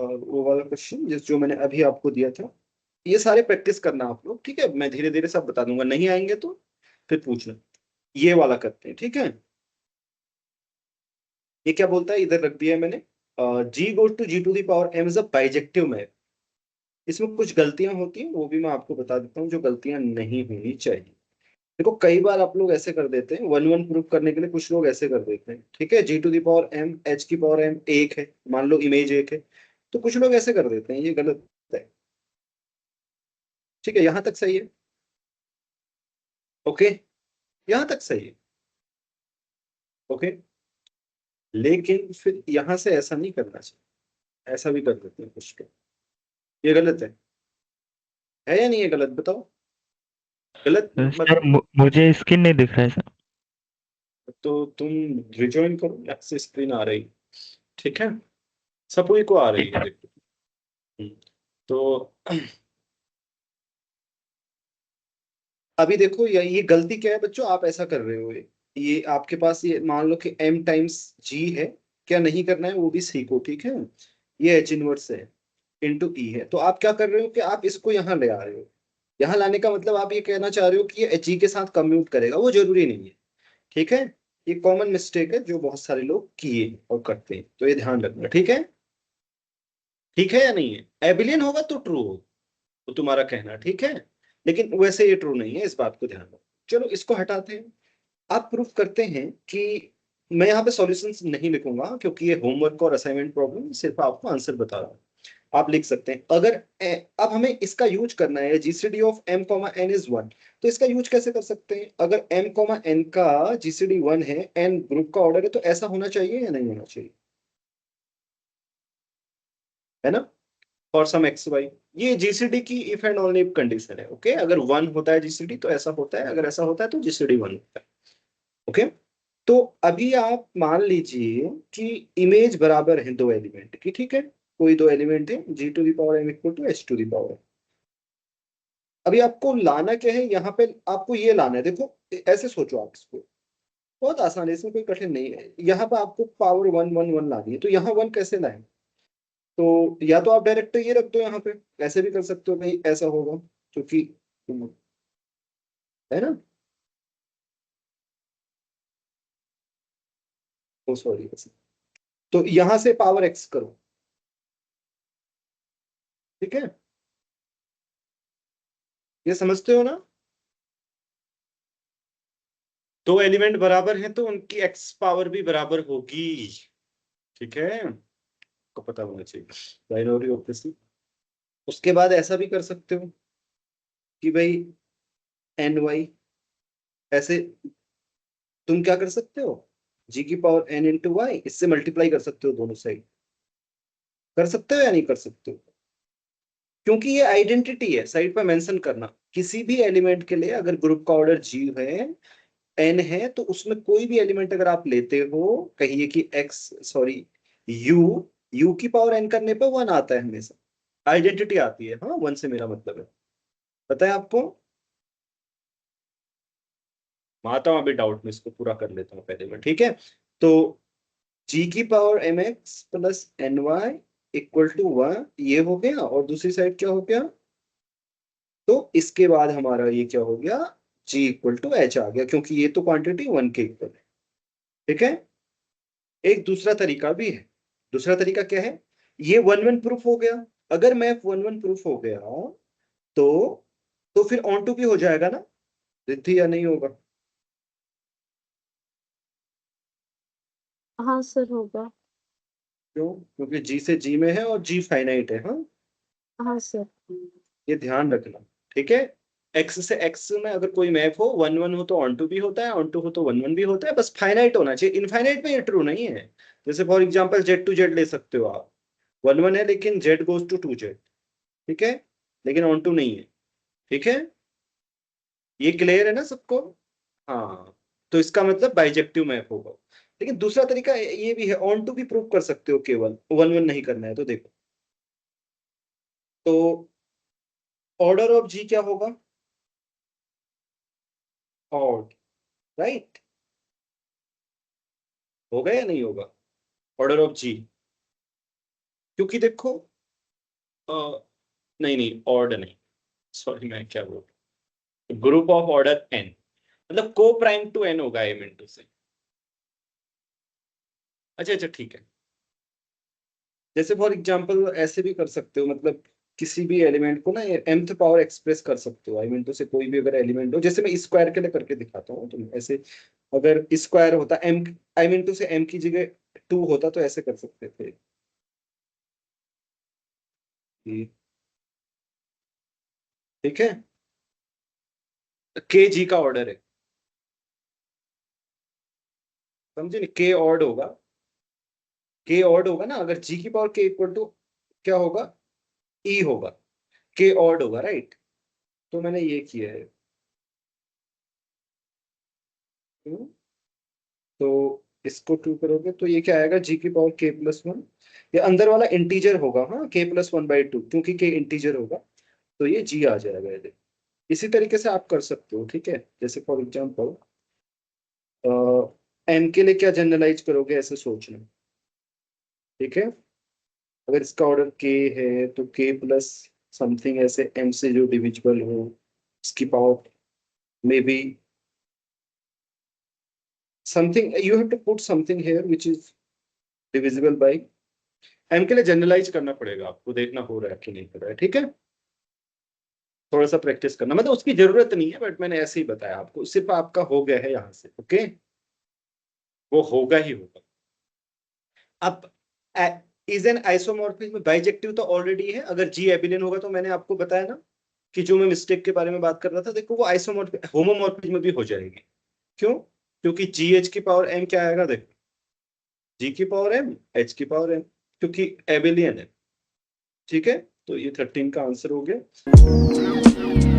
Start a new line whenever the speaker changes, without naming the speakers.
वो वाला क्वेश्चन जिस जो मैंने अभी आपको दिया था, ये सारे प्रैक्टिस करना आप लोग, ठीक है। मैं धीरे धीरे सब बता दूंगा, नहीं आएंगे तो फिर पूछना। ये वाला करते हैं, ठीक है। ये क्या बोलता है, इधर रख दिया है मैंने। G goes to G to the power M is a bijective map. इसमें कुछ गलतियां होती हैं, वो भी मैं आपको बता देता हूँ, जो गलतियां नहीं होनी चाहिए। देखो कई बार आप लोग ऐसे कर देते हैं, वन वन प्रूफ करने के लिए कुछ लोग ऐसे कर देते हैं, ठीक है। G to the power M, H की पावर एम एक है, मान लो इमेज एक है, तो कुछ लोग ऐसे कर देते हैं, ये गलत है। ठीक है, यहां तक सही है। ओके, यहां तक सही है। ओके, लेकिन फिर यहां से ऐसा नहीं करना चाहिए, ऐसा भी कर देते हैं कुछ लोग, ये गलत है या नहीं है गलत, बताओ। गलत
सर
मतलब,
मुझे स्क्रीन नहीं दिख रहा है सर।
तो तुम रिज्वाइन करो, यहाँ से स्क्रीन आ रही, ठीक है। सभी को आ रही
ठीक
है,
है।
देखो। तो अभी देखो, ये गलती क्या है बच्चों, आप ऐसा कर रहे हो, ये आपके पास ये मान लो कि m टाइम्स g है, क्या नहीं करना है वो भी सीखो, ठीक है। ये h इनवर्स है, इंटू ई है, तो आप क्या कर रहे हो कि आप इसको यहाँ ले आ रहे हो। यहाँ लाने का मतलब आप ये कहना चाह रहे हो कि ये g के साथ कम्यूट करेगा, वो जरूरी नहीं है, ठीक है। ये कॉमन मिस्टेक है जो बहुत सारे लोग किए और करते हैं, तो ये ध्यान रखना, ठीक है। ठीक है या नहीं है, एबिलियन होगा तो ट्रू हो, तो तुम्हारा कहना ठीक है, लेकिन वैसे ये ट्रू नहीं है, इस बात को ध्यान रखो। चलो इसको हटाते हैं। आप प्रूफ करते हैं कि मैं यहाँ पे सॉल्यूशंस नहीं लिखूंगा, क्योंकि ये होमवर्क और असाइनमेंट प्रॉब्लम, सिर्फ आपको आंसर बता रहा हूँ। आप लिख सकते हैं अगर अब हमें इसका यूज करना है, GCD of m comma n is one, तो इसका यूज कैसे कर सकते हैं। अगर m कॉमा एन का जीसीडी वन है, n ग्रुप का ऑर्डर है, तो ऐसा होना चाहिए या नहीं होना चाहिए, है ना। फॉर सम एक्स वाई, ये जीसीडी की इफ एंड ओनली कंडीशन है, ओके। अगर वन होता है जीसीडी तो ऐसा होता है, अगर ऐसा होता है तो जीसीडी वन होता है, ओके। तो अभी आप मान लीजिए कि इमेज बराबर है दो एलिमेंट की, ठीक है। कोई दो एलिमेंट है, G to the power M equal to H to the power. अभी आपको लाना क्या है यहाँ पे, आपको ये लाना है, देखो ऐसे सोचो आप इसको, बहुत आसान है, इसमें कोई कठिन नहीं है। यहाँ पे आपको पावर वन वन वन लानी है, तो यहाँ वन कैसे लाए, तो या तो आप डायरेक्ट ये रख दो यहाँ पे, ऐसे भी कर सकते हो भाई, ऐसा होगा क्योंकि, है ना। ओ सॉरी, तो यहाँ से पावर एक्स करो, ठीक है। ये समझते हो ना, दो एलिमेंट बराबर हैं तो उनकी एक्स पावर भी बराबर होगी, ठीक है, को पता होना चाहिए, बाइनरी ऑब्वियसली। उसके बाद ऐसा भी कर सकते हो कि भाई एन वाई, ऐसे तुम क्या कर सकते हो, जी की पावर एन इंटू वाई, इससे मल्टीप्लाई कर सकते हो दोनों साइड, कर सकते हो या नहीं कर सकते हो, क्योंकि ये आइडेंटिटी है, साइड पर मेंशन करना। किसी भी एलिमेंट के लिए अगर ग्रुप का ऑर्डर जी है, एन है, तो उसमें कोई भी एलिमेंट अगर आप लेते हो, कहिए कि एक्स, सॉरी, यू, यू की पावर एन करने पे वन आता है हमेशा, आइडेंटिटी आती है, हाँ वन से मेरा मतलब है, पता है आपको। मैं आता हूँ अभी डाउट में, इसको पूरा कर लेता हूँ पहले मैं, ठीक है। तो जी की power M X plus N Y equal to one, ये हो गया, और दूसरी साइड क्या हो गया, तो इसके बाद हमारा ये क्या हो गया, जी इक्वल टू एच आ गया, क्योंकि ये तो क्वांटिटी वन के इक्वल है, ठीक है। एक दूसरा तरीका भी है, दूसरा तरीका क्या है, ये वन वन प्रूफ हो गया। अगर मैप वन वन प्रूफ हो गया, तो तो फिर ऑन टू भी हो जाएगा ना, रिद्धि, या नहीं होगा।
हाँ सर होगा।
क्यों, क्योंकि जी से जी में है और जी फाइनाइट है, हाँ,
हाँ सर।
ये ध्यान रखना, ठीक है। एक्स से एक्स में अगर कोई मैप हो, वन वन हो तो ऑन टू भी होता है, ऑन टू हो तो वन वन भी होता है, बस फाइनाइट होना चाहिए, इनफाइनाइट में ये ट्रू नहीं है। जैसे for example Z to Z ले सकते हो आप, वन वन है लेकिन Z goes to two Z, ठीक है, लेकिन ऑन टू नहीं है, ठीक है। ये क्लियर है ना सबको, हाँ। तो इसका मतलब बाइजेक्टिव मैप होगा। लेकिन दूसरा तरीका ये भी है, ऑन टू भी प्रूव कर सकते हो, केवल वन वन नहीं करना है तो देखो, तो ऑर्डर ऑफ जी क्या होगा, ऑड, राइट, होगा या नहीं होगा, ऑर्डर ऑफ जी। क्योंकि देखो नहीं नहीं, ऑर्डर नहीं, सॉरी मैं क्या बोल रहा हूँ, ग्रुप ऑफ ऑर्डर n, मतलब को प्राइम टू n होगा m इंटू से। अच्छा अच्छा ठीक है, जैसे फॉर एग्जांपल ऐसे भी कर सकते हो, मतलब किसी भी एलिमेंट को ना mth पावर एक्सप्रेस कर सकते हो आई मीन, तो से कोई भी अगर एलिमेंट हो, जैसे मैं स्क्वायर के लिए करके दिखाता हूँ, तो ऐसे अगर स्क्वायर होता m आई मीन तो से m की जगह 2 होता तो ऐसे कर सकते थे। ठीक है, के जी का ऑर्डर है, समझे नहीं, के ऑर्ड होगा, के ऑर्ड होगा ना, अगर जी की पावर के इक्वल टू क्या होगा, ई होगा, के ऑर्ड होगा, राइट। तो मैंने ये किया है। हम्म, तो इसको टू करोगे तो ये क्या आएगा, जी की पावर के प्लस वन, ये अंदर वाला इंटीजर होगा, हाँ के प्लस वन बाई टू, क्योंकि के इंटीजर होगा, तो ये जी आ जाएगा ये। इसी तरीके से आप कर सकते हो, ठीक है, जैसे फॉर एग्जाम्पल एन के लिए क्या जनरलाइज करोगे ऐसे सोचना, ठीक है, अगर इसका ऑर्डर के है तो के प्लस समथिंग ऐसे एम से जो डिविजिबल हो, इसकी power may be something, you have to put something here which is divisible by m, के लिए जनरलाइज करना पड़ेगा आपको, देखना हो रहा है कि नहीं हो रहा है, ठीक है, थोड़ा सा प्रैक्टिस करना, मतलब उसकी जरूरत नहीं है, बट मैंने ऐसे ही बताया आपको, सिर्फ आपका हो गया है यहाँ से, ओके, वो होगा ही होगा। अब इज एन आइसोमॉर्फिज्म बाइजेक्टिव तो ऑलरेडी है, अगर जी एबिलियन होगा तो मैंने आपको बताया ना कि जो मैं मिस्टेक के बारे में बात कर रहा था, देखो वो आइसोमॉर्फिक होमोमॉर्फिज्म भी हो जाएगी, क्यों, क्योंकि जी एच की पावर एम क्या आएगा, देखो जी की पावर एम एच की पावर एम, क्योंकि एबिलियन है, ठीक है, तो ये 13 का आंसर हो गया।